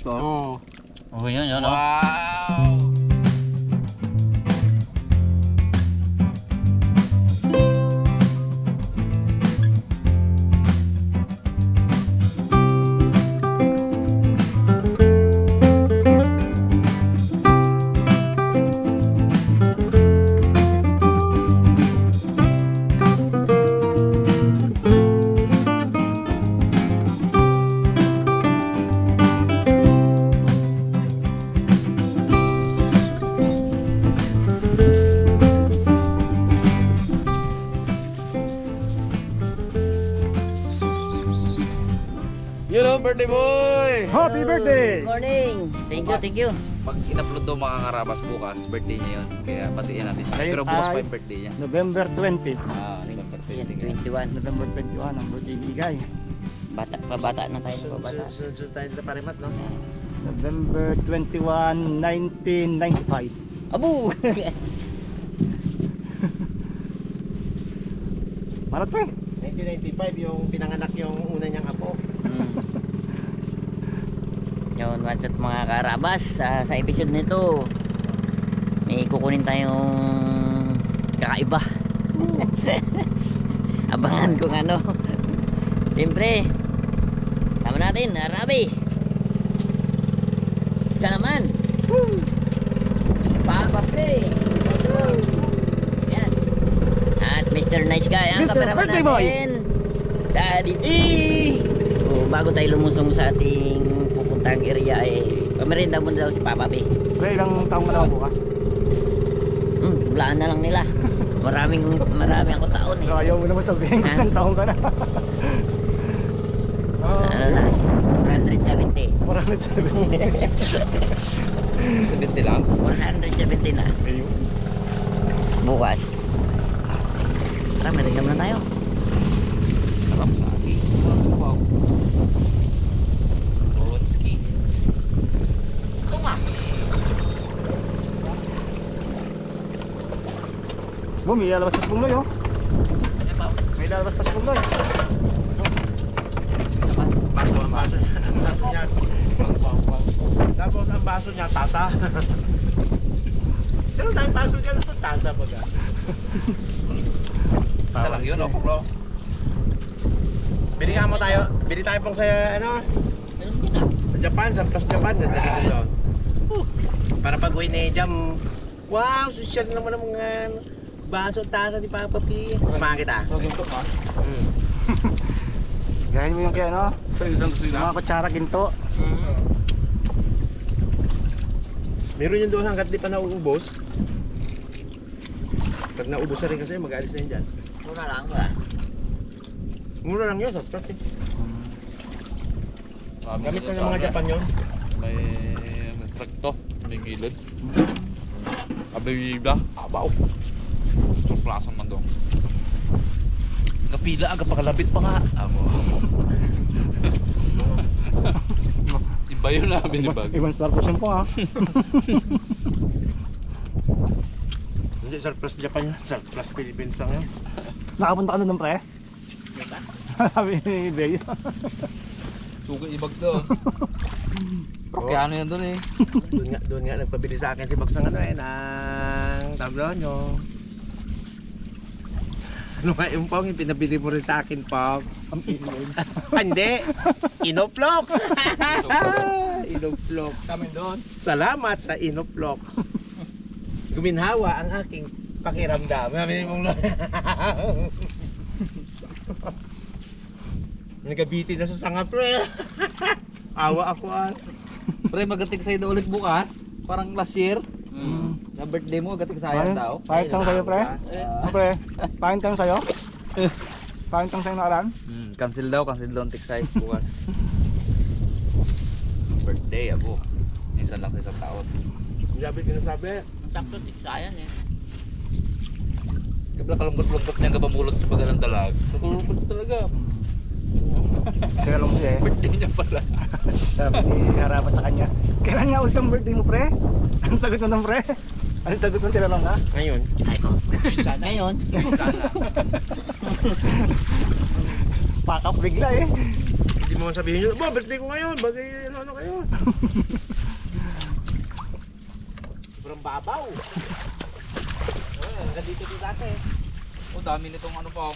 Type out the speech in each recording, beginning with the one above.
to. Oo. Oh, yun, yun. Oh. Wow! Hello, birthday boy! Happy birthday! Good morning. Thank you, thank you. Pag in-upload daw mga karabas bukas, birthday niya yun. Kaya batiin natin siya. Ngayon Pero bukas pa ay- yung birthday niya. November 20. Happy birthday. Yan, 21. November 21 ang birthday ni Igay. Pabata na tayo, pabata. Sunod tayo na parimat, no? November 21, 1995. Abu! Malat pre. 1995 yung pinanganak yung una niyang apo. Yun, what's up mga karabas, sa episode nito may kukunin tayong kakaiba. Abangan kung ano. Siyempre tama natin, Arabi. Ika naman Papa Play. Yan. At Mr. Nice Guy ang Mr. kameraman Birthday Boy. natin, Daddy D. Bago tayo lumusong sa ating pupuntang area pamerinda mo daw si Papa B. Pre, ilang taong ka naman bukas? Blaan na lang nila. Marami ako taon eh. So, ayaw mo naman sabihin Ha? kung taong ka na. Ano na, 470. 470. 70 lang. 470 na. Ayun. Bukas. Tara, merienda muna tayo. Sarap sa akin. Wow. Bronski. Ito nga. Bo, may lalabas pa sa pungloy oh. May lalabas pa sa pungloy. Baso ang baso niya. Ang baso niya. Tapos ang baso niya, tasa. Pero tayong baso niya, tasa baga. Isa lang yun, oh, bro. Bili tayo pong sa ano, sa Japan, sa Plus Japan, nandali ko doon. Para pag uwi ni Jam, wow, social naman ang mga baso, tasa ni Papa P. Samahan kita. Gahin mo yung kaya ano? Isang Yung mga kutsara ginto. Meron yung doon hanggat di pa nauubos. Pag naubos na rin kasi, mag-aalis na yun dyan. Muna lang ba? Mura lang yun, sa Plus eh. Gamit na ng mga Japan yun. May trakto, may gilid. Abibida, abaw. Surplasan man doon. Kapila, aga pakalabit pa nga. Amo. Iba yun namin, iba. Ibang star po po ha. Hindi, sa Plus Japan yun. Sa Plus Philippines lang yun. Nakapunta ka na doon pre? Sabi ni Bey. Suga ibags doon. Rokyano yan doon eh. Doon nga nagpabili sa akin si Box ng ano eh, ng tawag doon yung ano nga yung Pong, yung pinabili mo rin sa akin Pong. Hindi, Inoflox. Inoflox. Kami doon. Salamat sa Inoflox. Guminhawa ang aking pakiramdam. Sabi mong nagabiti na sa sanga pre. Awa ako ah. Pre, magating sa'yo daw ulit bukas. Parang last year. Na birthday mo, gating sayang daw. Pahit lang sa'yo pre? Ano pre? Pahit lang sa'yo? Pahit lang sa'yo nakaraan? Cancel daw ang tiksay bukas. Birthday, abo. Minsan lang sa isang taon. Sabi ko na sabi. Sakto, tiksayan eh. Kabla kalungkot-lungkot niya kapamulot sa pagalang dalag. Kalungkot talaga. Kaya lang siya eh. Birthday niya pala. Sabi ni Haraba sa kanya, kailan nga ulit ang birthday mo pre? Anong sagot mo ng pre? Anong sagot mo tinanong ka? Ngayon. Ay ko. Ngayon. Sana. Pakap bigla eh. Pwede mo sabihin yun, birthday ko ngayon, bagay ano kayo. Sobrang babaw. Hanggang dito din dati. Oh, dami nitong ano pa.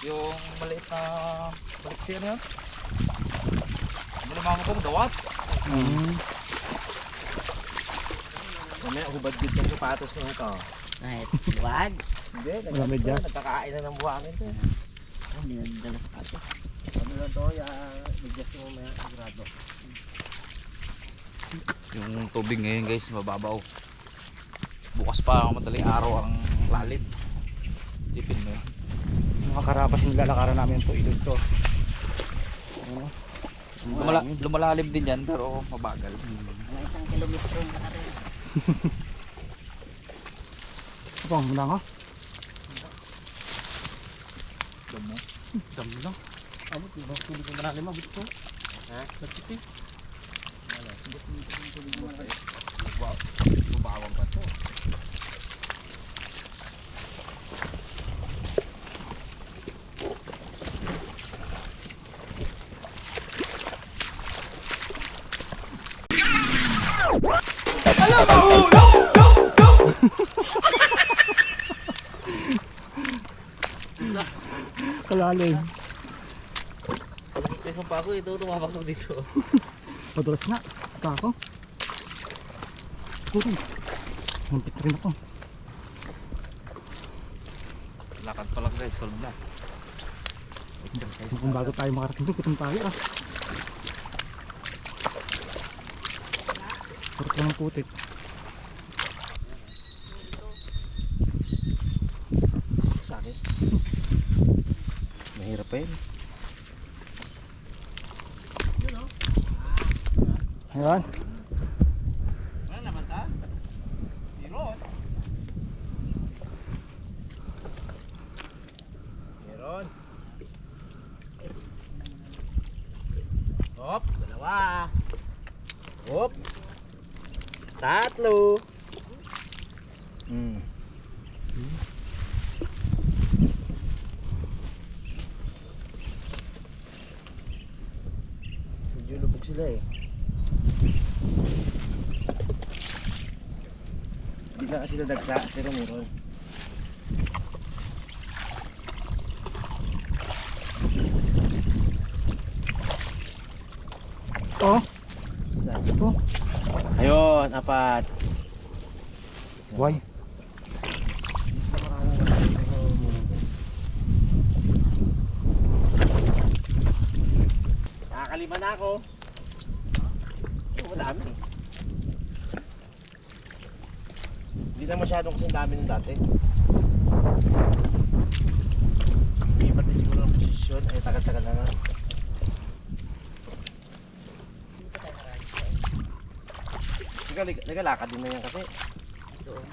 Yung maliit na baliksir yan. Ano naman ako pong dawat? Mamaya hubad dito ang sapatos ko ito. Nice. Wag. Hindi, Wala medyas. nagkakain na ng buhangin to. Hindi na dala sa ato. Ano na to, medyas mo mamaya, sigurado. Yung tubig ngayon guys, mababaw. Bukas pa madaling araw ang lalim. Tipin mo yun. Mga karabas yung lalakaran namin ito, ilog to. Ano? Lumalalim din yan pero mabagal. Mga 1 kilometro na rin. Ito, muna nga. Damo. Damo lang. Abot, ibang tulig yung malalim, abot ko. Ha? Nagtiti. Bubawang pa to. Kalalim. Isang pa ako ito, tumapakot dito. Madulas nga. Ito ako. Kuri. Muntik rin ako. Lakad pa lang guys, solve na. Kung bago tayo makarating doon, gutom tayo ah. Kurot lang ang putik. Sa akin. Mahirap pa yun. Ayan. Wala naman ta? Meron. Meron. Hop, dalawa. Hop. Tatlo. Medyo lubog sila eh. Hindi na kasi nadagsa, pero meron. Oh. Ito. Ayun, apat. Why? Nakakalima na ako. Madami. Hindi na masyadong kasing dami ng dati. Ibat na siguro ang posisyon. Ay, tagal-tagal na lang. Nagalakad din na yan kasi.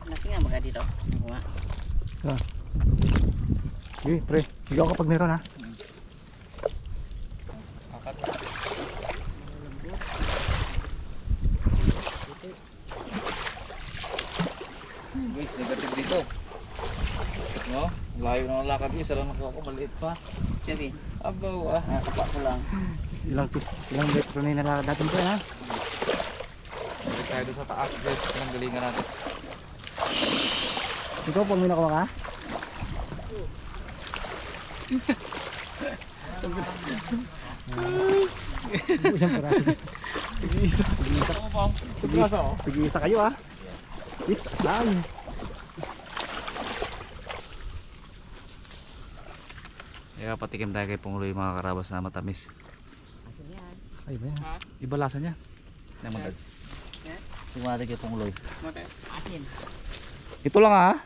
Nasi nga mga dito. Ako nga. Sige, pre. Sigaw kapag meron ha. Guys, negative dito. No? Layo na ang lakad ko, isa lang nakuha ko, maliit pa. Sabi, Abaw ah. nakapa ko lang. Ilang metro na yung nalakad natin pre ha. Balik tayo doon sa taas guys, ang galingan natin. Ikaw pag may nakuha ka? Isang peraso. Tig-isa. Ano ba? Tig-isa kayo ha. It's time. Kaya patikim tayo kay Pungloy mga karabas na matamis. Ay ba yan? Iba lasa niya. Naman guys. Tumari kay Pungloy. Asin. Ito lang ah.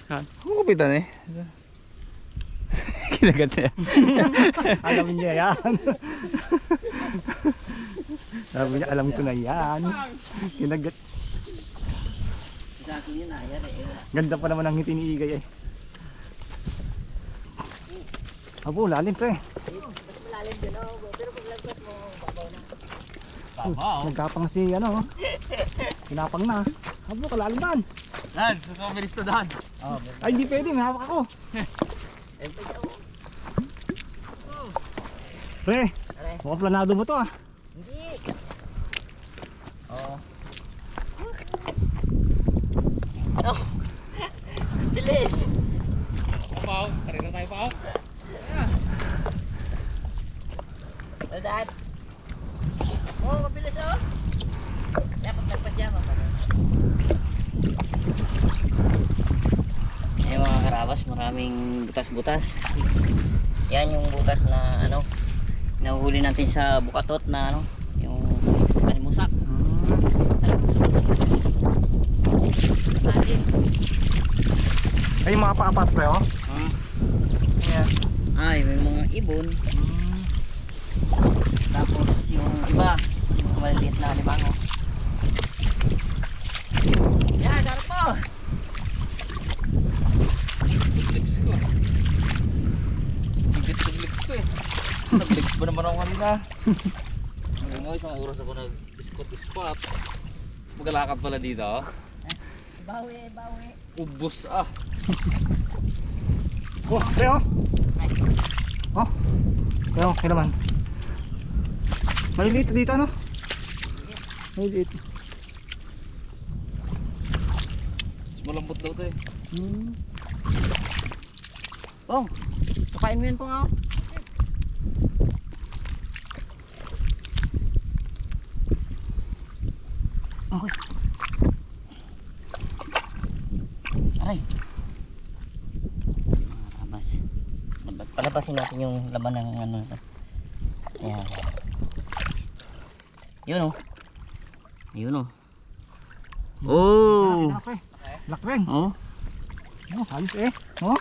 Ang kupitan eh. Kinagat niya. Alam niya yan. Sabi niya, alam ko na yan. Kinagat. Sa akin yun ayar eh. Ganda pa naman ang ngiti ni Igay eh. Abo, lalim pre. Lalim din ako. Pero pag lagpas mo, babaw na. Nagkapang si ano. Kinapang na. Abo, kalalim man. Dance, susumilis to dance. Ay, hindi pwede. May hawak ako. Pre, pre. Mukhang planado mo to ah. Hindi. Oo. Oh. Bilis. Pao, karina tayo pao. Dad. Oh, mabilis oh. Dapat nagpasyama pa. Ayun mga karabas, maraming butas-butas. Yan yung butas na ano, nahuhuli natin sa bukatot na ano, yung kalimusak. Ay, yung mga paapat pre oh. Ayan. Ay, may mga ibon. Tapos yung iba, yung maliliit na limango. Yan, sarap po! Legs ko. Bigit yung legs ko eh. Nag-legs ba naman ako kanina? Ngayon mo, isang oras ako nag-squat. Maglalakad pala dito. Oh. Bawi, bawi. Ubus ah. Oh, pre oh. Oh. Ayun, kaya naman. Maliliit dito ano? Maliliit. Malambot daw to eh. Pong, pakain mo yun Pong ako. Okay. Aray. Abas. Palabasin natin yung laman ng ano. Ayan. Yun oh. Yun oh. Oh. Lak pre. Lak rin. Oh. Oh, halos eh. Oh.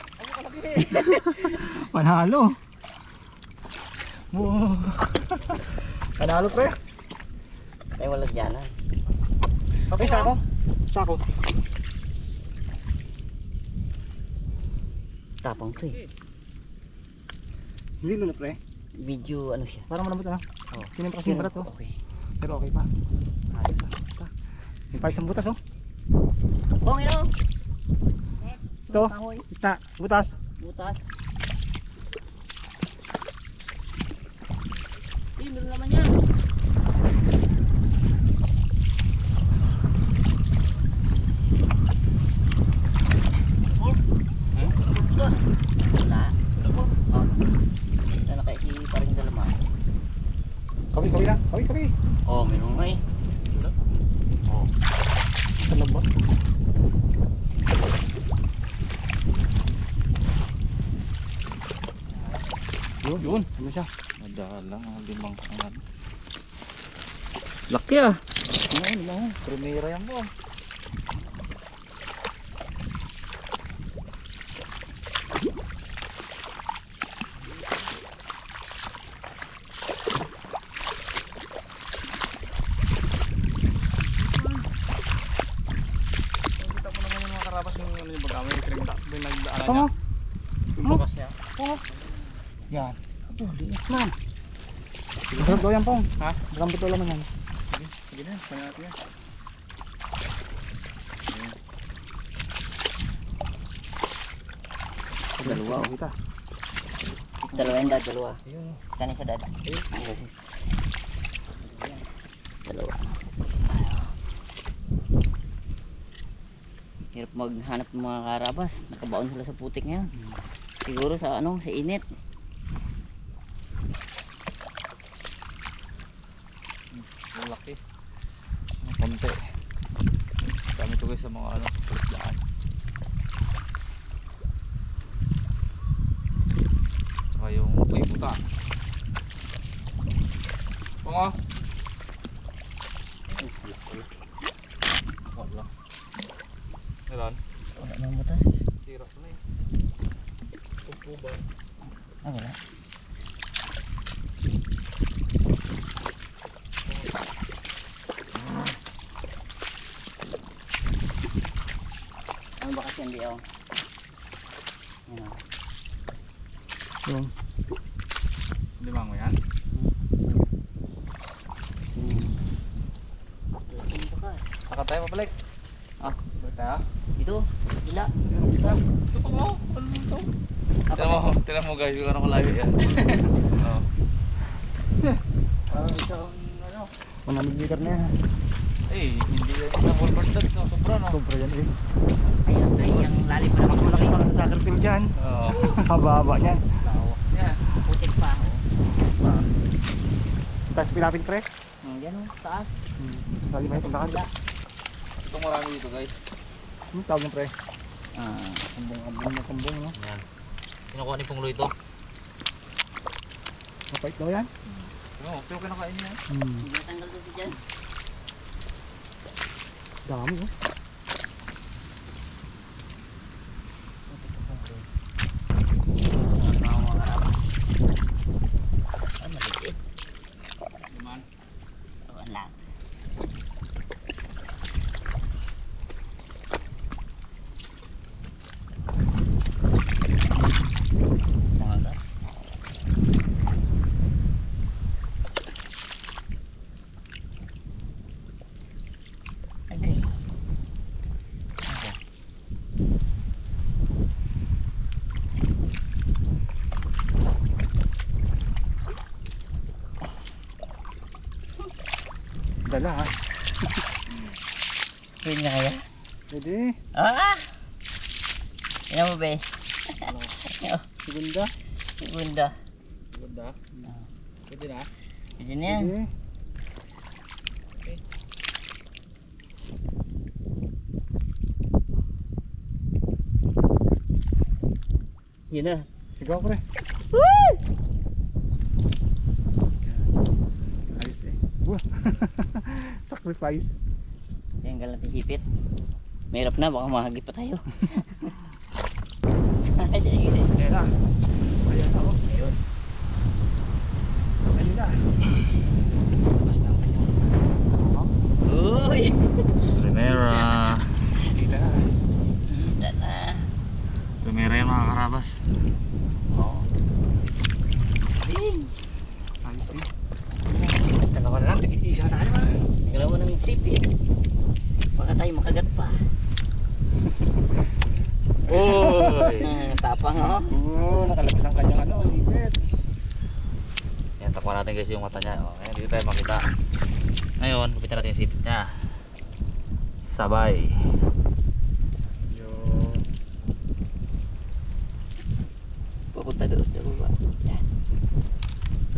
Panalo. Oh. Panalo pre. Ay walang dyanan. Okay, sako. Sako. Tapang to eh. Hindi mo na pre. Video ano siya. Parang malambot na. Oh. Kinimpa kasi yung balat oh. Okay. Pero okay pa. Ayos ah. Isa. May pa isang butas oh. Bong yun oh. Ito. Kahoy. Kita. Butas. Butas. Eh, meron naman yan. Oh. Butas. Wala. Oh. Ito na kaya si paring dalaman. Kawi lang. Kawi. Oh, meron nga eh. Oh. Kalambot. Yun. Ano siya? Madalang ang limang kangan. Laki ah. Ano lang. Primera yan mo. Kita mo naman yung mga karabas yung ano yung bagamay yung pinagdaanan Ano niya. Bukas niya. Yan. Ito, liit man. Masarap daw yan pong. Ha? Masarap daw naman yan. Sige na, kaya natin yan. Dalawa. Oh, kita. Dalawa yung dad, dalawa. Ayun. Kanin sa dad. Dalawa. Hirap maghanap ng mga karabas. Nakabaon sila sa putik ngayon. Siguro sa ano, sa init. Ang laki. Ang konti. Kami ito guys sa mga ano, palisdaan. Tsaka yung buta. Pungo. Wala. Meron. Wala nang butas. Sira ko na eh. Tupo ba? Ah, wala. Ano ba kasi hindi ako? Ano? Yung. Limang mo yan? Bukas. Saka tayo pabalik. Ah, Balik tayo. ito. Gila. Ito pa mo. Ano ito? Tinan mo guys, yung ano ko layo yan. Oo. Isang ano. 100 meter na yan. Hindi yan isang wall burst dance. Sobra no. Sobra yan eh. Ayun, ay, yung lalim pa Mas naman. malaki pa sa soccer field dyan. Oo. Haba-haba niyan. Yan. Putik pa. Tapos pinapit pre. Yan o, taas. Lagi may paglakan. Itong marami dito guys. Tawag ng pre. Ah, Kambong na kambong no. Yan. Kinukuha ni Punglo ito. Mapait daw yan. Oo, pero kinakain niya. hindi tanggal doon dyan. Dami oh. Ay, maliit. Naman. So, ang lang. Mga Agay. Dala ha. Pwede na kaya? Pwede. Ah! Yan mo ba eh? Segunda. Segunda. Ganda. Pwede na. Pwede na yan. Pwede. Yun na. Sigaw pre. Ayos eh. Sacrifice. Tanggal natin hipit. Mahirap na, baka mahagip pa tayo. Ayan na. Ayan na oh. Ayun. Ayun na. Basta ang kanyang. Uy! Primera. Kita na. Kita na. Primera yung mga karabas. Oo. Ayos eh. Dalawa na lang. Isa na tayo ha. Nagalawa ng sipit. Baka tayo makagat pa. Oy! Tapang oh. Oo, nakalabas ang kanyang ano, sipit. Yan, takpan natin guys yung mata niya. Oh, ayan, dito tayo makita. Ngayon, kupitan natin yung sipit niya. Sabay. Yun. Papunta doon sa baba. Yan.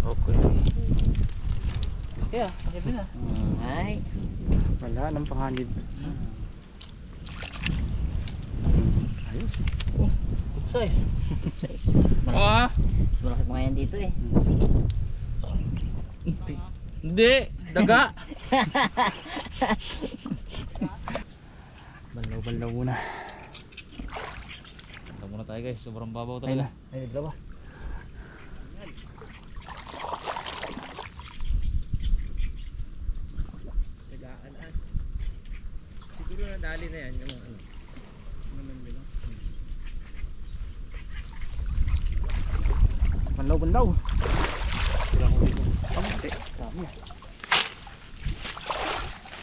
Okay. Kaya, pakipin na. Ay. Wala nang panganib. Ayos. Good size. Size. Oo. Malaki pa nga yan dito eh. Hindi, daga. Balaw-balaw muna. Ito muna tayo guys, sobrang babaw Ayun talaga. na. Ayun, dalawa. Tagaan ah. Siguro nadali na yan yung ano. Banlaw-banlaw. Kamunti. Dami ah.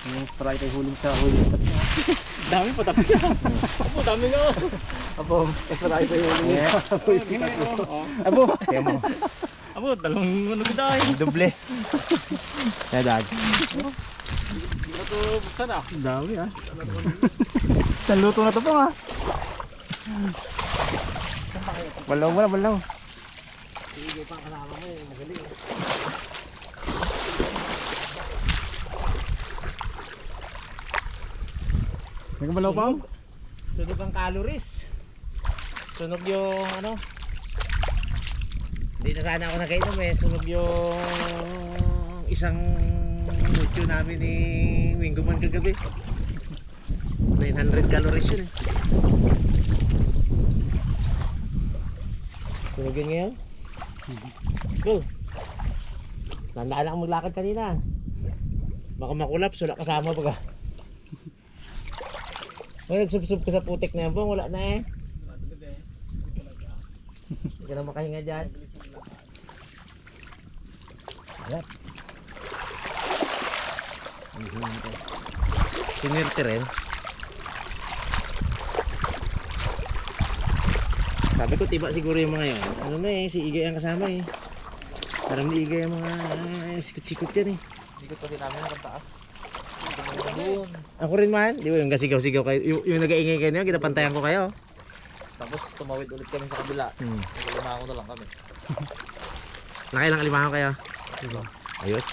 Yung Sprite ay huling sa huling tatlo. Dami pa tapi. Apo, dami nga. Apo, Sprite ay huling sa huling tatlo. Abo! Kaya mo. Apo, dalawang ano biday. Doble. Kaya dad. Ito, buksan ah. Dami ah. Isang luto na to po ah. Balaw mo na, balaw. Sige pang kasama mo yung magaling. Nagmalaw pa? Sunog ang calories. Sunog yung ano. Hindi na sana ako nakainom eh. Sunog yung isang mucho namin ni Mingo man kagabi. 900 calories yun eh. Sunog yun ngayon. Go. Tandaan lang maglakad kanina. Baka makulaps, wala kasama baga. Ay, nagsub-sub ka sa putik na yan po, wala na eh. Hindi ka na makahinga dyan. Ayan. Sinirte rin. Sabi ko tiba siguro yung mga yun. Ano na eh, si Igay ang kasama eh. Parang liigay yung mga sikot-sikot yan eh. Hindi ko pa din namin ang taas. Doon. Ako rin man, di ba yung kasigaw-sigaw kayo, yung nag-aingay kayo, kinapantayan ko kayo. Tapos tumawid ulit kami sa kabila. Nagalimango na lang kami. Nakailang alimango kayo? Ayos.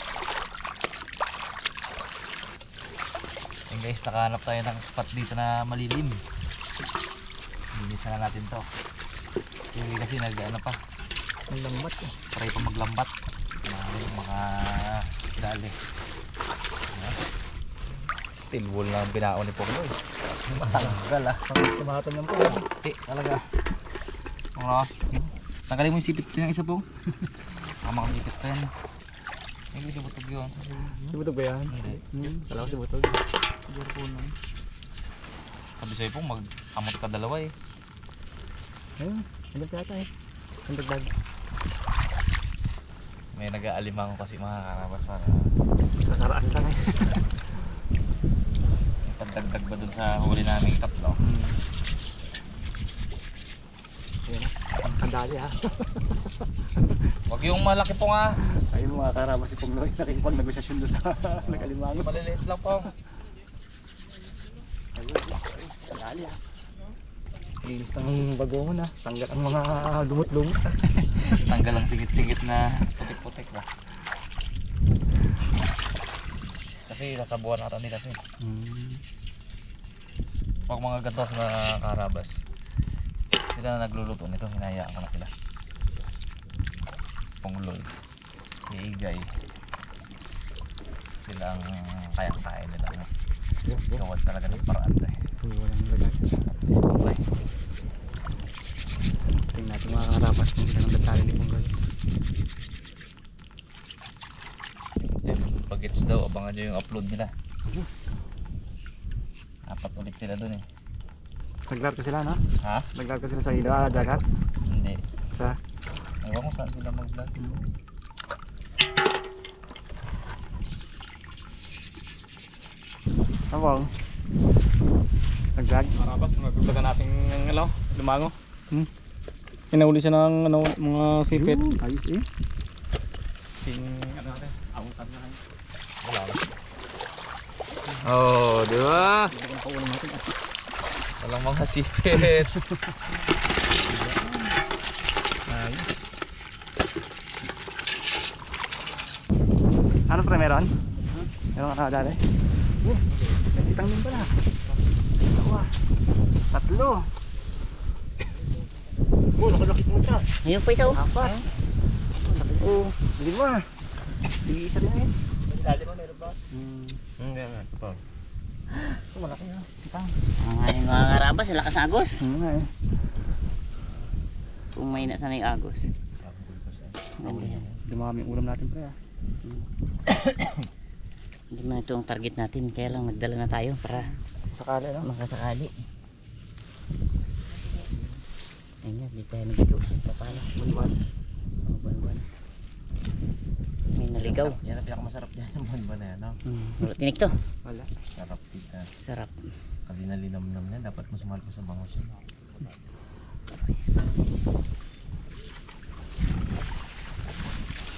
And guys, nakahanap tayo ng spot dito na malilim. Linisan na natin to. Hindi kasi nag-ano pa. Ang lambat eh. Try pa maglambat. Mga dali. Steel wool na binaon ni Pogno eh. Matanggal ah. Tumatang yan po. Hindi talaga. Ano? Tanggalin mo yung sipit ko ng isa po. Tama kang sipit pa yan. Hindi si Butog yun. Si Butog ba yan? Hindi. Kala ko si Butog. Siguro po lang. Sabi sa'yo po mag-amot ka dalawa eh. Ayun. Ano pa yata eh. Ang dagdag. May nag-aalimango kasi mga karabas para Kakaraan ka na eh. pagdagdag ba dun sa huli naming tatlo. Ayun na. Ang dali ha. Huwag yung malaki po nga. Ayun mga karabas si Pugnoy. Nakikipag-negosasyon doon sa nag-alimango. Maliliit lang po. Ayun. Ang dali ha. Linis ng bagongon ha. Tanggal ang mga lumot-lumot. Tanggal ang singit-singit na putik-putik ba. Kasi nasabuan natin nila ito. Pag mga gatas na karabas, sila na nagluluto nito, hinayaan ko na sila. Pungloy, iigay, sila ang kayang-kain nila. Gawad talaga ng paraan tayo. Walang lagay. Si Pugnoy. Tingnan natin mga karabas kung ilang detalye ni Pugnoy. Then pag-gets daw, abangan nyo yung upload nila. Apat ulit sila dun eh. Naglarko sila no? Ha? Naglarko sila sa ilo, dagat. Hindi. Sa Ewan ko saan sila mag-vlog. Sabong. Naglag. Marabas, magpagdaga natin ng lumango. Inauli siya ng mga sipit. Ayos eh. Natin, abutan na kayo. Wala lang. Oh, di ba? Ang paulan natin. Walang mga sipit. Ayos. Ano pre meron? Meron ka na dali? Nagkitang din pala. Dalawa. Tatlo. Nakalakit mo siya. Ayun pa ito. Apat. Oo. Hindi mo ah. Hindi isa rin eh. Dali mo meron ba? Hindi nga. Malaki na. Kitang. Ang mga karabas, lakas ng agos. Nga eh. Kung may na sana yung agos. Ganda yan. Dumami yung ulam natin pre ah. Hindi man ito ang target natin, kaya lang nagdala na tayo para Sakali no? makasakali. Ayun yan, di tayo nagito. Papala. Buwan. Oh, buwan-buwan. May naligaw. Yan ang pinakamasarap dyan, yung buwan na yan, no? Wala tinik to. Wala. Sarap dito. Sarap. Kasi nalinam-nam yan, dapat mo sumali sa bangos yun.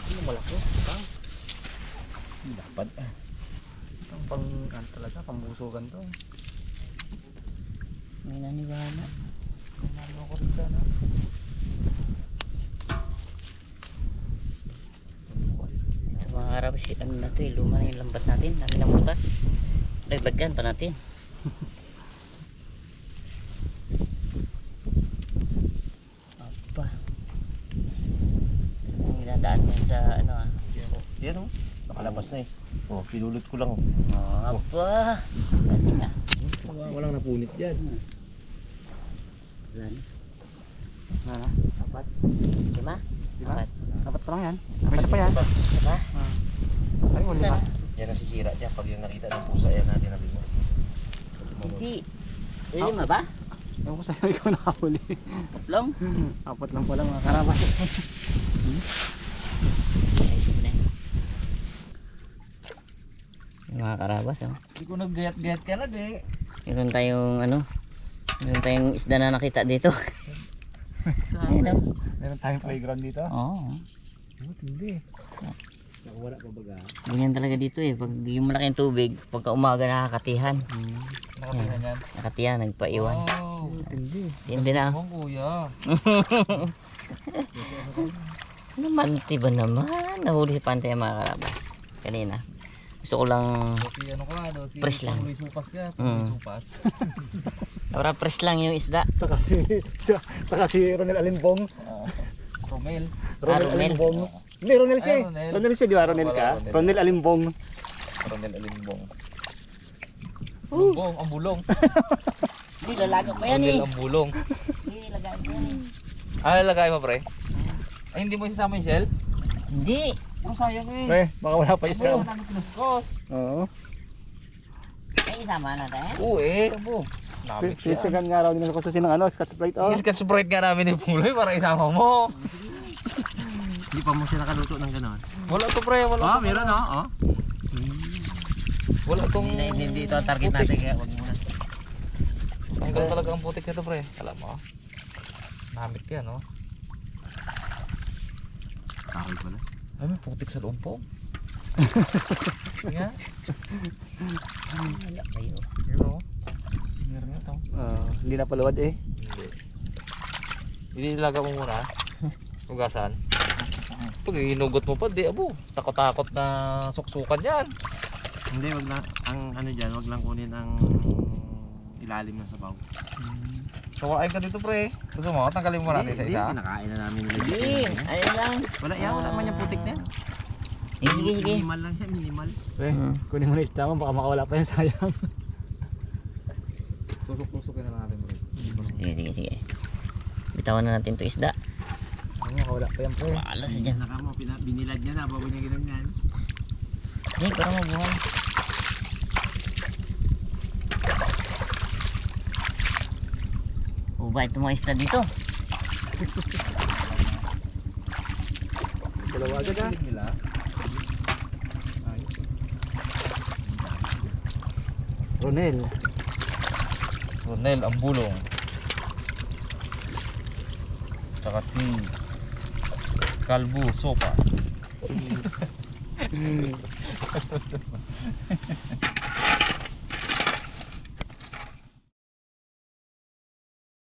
Ano malaki? Kitang. Dapat ah. Kitang pang ano talaga, pambusugan to. May naniwala. Kumalo ko rin dyan ah. Ito mga karabas, ano na ito eh, luma na yung lambat natin. Dami ng butas. Dagdagan pa natin. Apa. Ang dinadaan mo sa ano ah. Yan oh. Nakalabas na eh. Oh, pinulot ko lang oh. Oh, apa. Galing ah. Walang napunit dyan. Wala na. Ano? Apat. 5? Diba? Apat. Apat pa lang yan. May isa pa yan. Isa pa? Ay, wala ba? Yan ang sisira dyan. Pag yung nakita ng pusa, yan natin nabili mo. Hindi. 5 ba? Ewan ko sa'yo, ikaw nakahuli. Tatlong? Apat lang pala mga karabas. Mga karabas oh. Hindi ko naggayat-gayat ka na de. Meron tayong ano, meron tayong isda na nakita dito. Ayun oh. Meron tayong playground dito. Oo. Hindi. Wala pa baga. Ganyan talaga dito eh. Pag yung malaking tubig, pagka umaga nakakatihan. Nakatihan yan. Nakatihan, nagpaiwan. Wow. Hindi. Hindi na. Ang kuya. Namanti ba naman? Nahuli si Pante ang mga karabas. Kanina. Gusto ko lang Si ano ka, do, si Press lang. Tuloy Supas ka. Mm. Tuloy Supas. para press lang yung isda. Saka si Ronel Alimbong. Romel. Ronel Romel. Alimbong. Hindi, Ronel siya. Ay, eh. Ronel. Ronel siya, di ba? Ronel Wala, ka? Ronel. Ronel Alimbong. Ronel Alimbong. Bulong, ang bulong. Hindi, lalaga pa yan eh. Ronel ang bulong. Hindi, lalaga pa yan eh. Ah, lagay mo pre? Ay, hindi mo isasama yung shell? Hindi. Pero sayang eh. Eh, baka wala pa isda. Ano, namin kinuskos. Oo. Ay, isama na tayo. Oo eh. Abo. Namit yan. Picturean nga raw nila kasi ng ano, Scotch Brite. Oh. Iskat sprite nga namin yung puloy para isama mo. Hindi pa mo siya nakaluto ng gano'n. Wala to pre, wala to. Meron oh. Wala tong... Hindi ito ang target natin kaya wag muna. Tanggal talaga ang putik nito pre. Alam mo. Namit yan oh. Kahoy pala. Ay, may putik sa loob po. Nga. Wala kayo. Yun oh. Meron nga to. Hindi na paluwad eh. Hindi ilaga mo muna. Ugasan. Pag hinugot mo pa, di abo. Takot-takot na suksukan yan. Hindi, wag lang ang ano diyan, wag lang kunin ang ilalim ng sabaw. So, kain ka dito pre. Gusto mo, tanggalin mo natin sa isa. Pinakain na namin nila. Hindi, ayun lang. Wala man yung putik na yan. Sige, sige. Minimal lang yan, minimal. Eh, kunin mo na isda mo, baka makawala pa yan, sayang. Tusok-tusokin na natin pre. Sige, sige, sige. Bitawan na natin to isda. Makawala pa yan po. Wala sa dyan. Naka mo, binilad niya na bago niya ginanyan. Hindi, para mabuhay. Ubay itong mga isda dito. Dalawa agad ah. Pilig nila. Ronel. Ronel ang bulong. Tsaka si Kalbo Sopas.